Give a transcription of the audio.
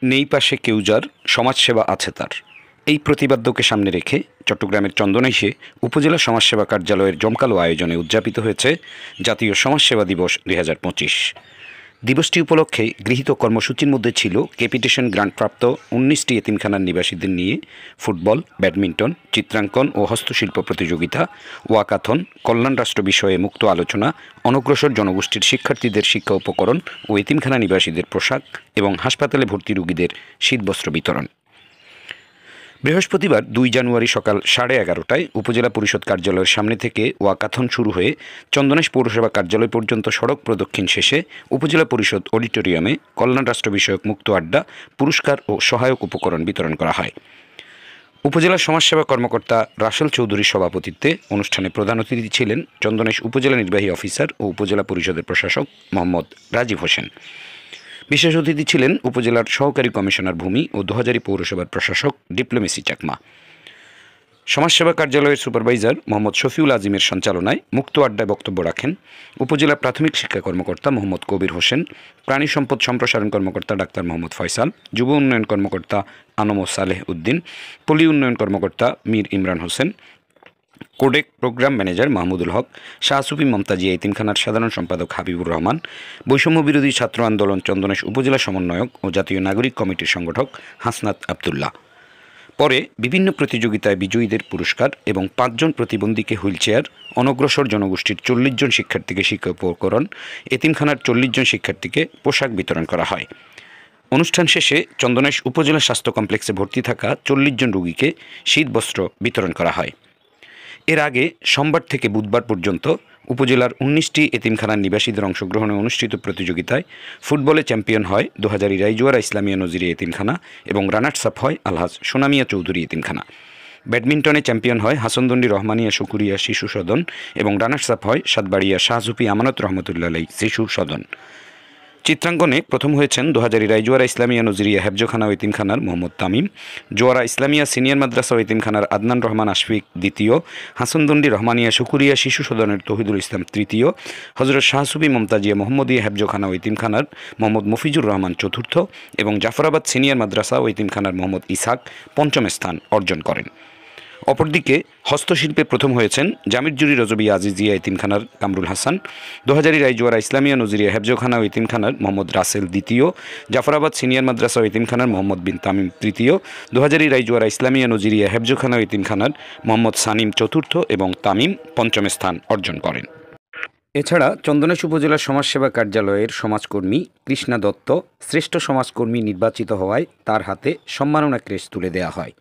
নেই পাশে কেউ যার সমাজসেবা আছে তার, এই প্রতিপাদ্যকে সামনে রেখে চট্টগ্রামের চন্দনাইশে উপজেলা সমাজসেবা কার্যালয়ের জমকালো আয়োজনে উদযাপিত হয়েছে জাতীয় সমাজসেবা দিবস 2025। দিবসটি উপলক্ষে গৃহীত কর্মসূচির মধ্যে ছিল ক্যাপিটেশন গ্রান্টপ্রাপ্ত 19টি এতিমখানার নিবাসীদের নিয়ে ফুটবল, ব্যাডমিন্টন, চিত্রাঙ্কন ও হস্তশিল্প প্রতিযোগিতা, ওয়াকাথন, কল্যাণ রাষ্ট্র বিষয়ে মুক্ত আলোচনা, অনগ্রসর জনগোষ্ঠীর শিক্ষার্থীদের শিক্ষা উপকরণ ও এতিমখানা নিবাসীদের পোশাক এবং হাসপাতালে ভর্তি রোগীদের শীতবস্ত্র বিতরণ। বৃহস্পতিবার 2 জানুয়ারি সকাল 11:30টায় উপজেলা পরিষদ কার্যালয়ের সামনে থেকে ওয়াকাথন শুরু হয়ে চন্দনাইশ পৌরসভা কার্যালয় পর্যন্ত সড়ক প্রদক্ষিণ শেষে উপজেলা পরিষদ অডিটোরিয়ামে কল্যাণ রাষ্ট্র বিষয়ক মুক্ত আড্ডা, পুরস্কার ও সহায়ক উপকরণ বিতরণ করা হয়। উপজেলা সমাজসেবা কর্মকর্তা রাসেল চৌধুরীর সভাপতিত্বে অনুষ্ঠানে প্রধান অতিথি ছিলেন চন্দনাইশ উপজেলা নির্বাহী অফিসার ও উপজেলা পরিষদের প্রশাসক মোহাম্মদ রাজীব হোসেন। বিশেষ অতিথি ছিলেন উপজেলার সহকারী কমিশনার ভূমি ও দোহাজারী পৌরসভার প্রশাসক ডিপ্লোমেসি চাকমা। সমাজসেবা কার্যালয়ের সুপারভাইজার মোহাম্মদ শফিউল আজিমের সঞ্চালনায় মুক্ত আড্ডায় বক্তব্য রাখেন উপজেলা প্রাথমিক শিক্ষা কর্মকর্তা মোহাম্মদ কবির হোসেন, প্রাণী সম্পদ সম্প্রসারণ কর্মকর্তা ডাক্তার মোহাম্মদ ফয়সাল, যুব উন্নয়ন কর্মকর্তা আনম সালেহ উদ্দিন, পল্লী উন্নয়ন কর্মকর্তা মীর ইমরান হোসেন, কোডেক প্রোগ্রাম ম্যানেজার মাহমুদুল হক, শাহসুফি মমতাজিয়া এতিমখানার সাধারণ সম্পাদক হাবিবুর রহমান, বৈষম্য বিরোধী ছাত্র আন্দোলন চন্দনাইশ উপজেলা সমন্বয়ক ও জাতীয় নাগরিক কমিটির সংগঠক হাসনাত আবদুল্লাহ। পরে বিভিন্ন প্রতিযোগিতায় বিজয়ীদের পুরস্কার এবং 5 জন প্রতিবন্ধীকে হুইলচেয়ার, অনগ্রসর জনগোষ্ঠীর 40 জন শিক্ষার্থীকে শিক্ষা উপকরণ, এতিমখানার 40 জন শিক্ষার্থীকে পোশাক বিতরণ করা হয়। অনুষ্ঠান শেষে চন্দনাইশ উপজেলা স্বাস্থ্য কমপ্লেক্সে ভর্তি থাকা 40 জন রোগীকে শীতবস্ত্র বিতরণ করা হয়। এর আগে সোমবার থেকে বুধবার পর্যন্ত উপজেলার 19টি এতিমখানার নিবাসীদের অংশগ্রহণে অনুষ্ঠিত প্রতিযোগিতায় ফুটবলে চ্যাম্পিয়ন হয় দোহাজারী রাইজুয়ারা ইসলামিয়া নজিরি এতিমখানা এবং রানার্স আপ হয় আলহাজ সোনামিয়া চৌধুরী এতিমখানা। ব্যাডমিন্টনে চ্যাম্পিয়ন হয় হাসনদণ্ডী রহমানিয়া শুকুরিয়া শিশু সদন এবং রানার্স আপ হয় সাতবাড়িয়া শাহজুফি আমানত রহমতুল্লাহ শিশু সদন। চিত্রাঙ্কনে প্রথম হয়েছেন দোহাজারী রাইজুয়ারা ইসলামিয়া নজিরিয়া হেফজখানা ও এতিমখানার মোহাম্মদ তামিম, জোয়ারা ইসলামিয়া সিনিয়র মাদ্রাসা ও এতিমখানার আদনান রহমান আশফিক দ্বিতীয়, হাসনদণ্ডী রহমানিয়া শুকুরিয়া শিশু সদনের তৌহিদুল ইসলাম তৃতীয়, হজরত শাহসুফি মমতাজিয়া মোহাম্মদিয়া হেফজখানা ও এতিমখানার মোহাম্মদ মফিজুর রহমান চতুর্থ এবং জাফরাবাদ সিনিয়র মাদ্রাসা ও এতিমখানার মোহাম্মদ ইসাক পঞ্চম স্থান অর্জন করেন। অপরদিকে হস্তশিল্পে প্রথম হয়েছেন জামিরজুরি রজবিয়া আজিজিয়া এতিমখানার কামরুল হাসান, দোহাজারী রাইজুয়ারা ইসলামিয়া নজিরিয়া হেফজখানা ও এতিমখানার মোহাম্মদ রাসেল দ্বিতীয়, জাফরাবাদ সিনিয়র মাদ্রাসা ও এতিমখানার মোহাম্মদ বিন তামিম তৃতীয়, দোহাজারী রাইজুয়ারা ইসলামিয়া নজিরিয়া হেফজখানা ও এতিমখানার মোহাম্মদ সানিম চতুর্থ এবং তামিম পঞ্চম স্থান অর্জন করেন। এছাড়া চন্দনাইশ উপজেলা সমাজসেবা কার্যালয়ের সমাজকর্মী কৃষ্ণা দত্ত শ্রেষ্ঠ সমাজকর্মী নির্বাচিত হওয়ায় তার হাতে সম্মাননা ক্রেস্ট তুলে দেওয়া হয়।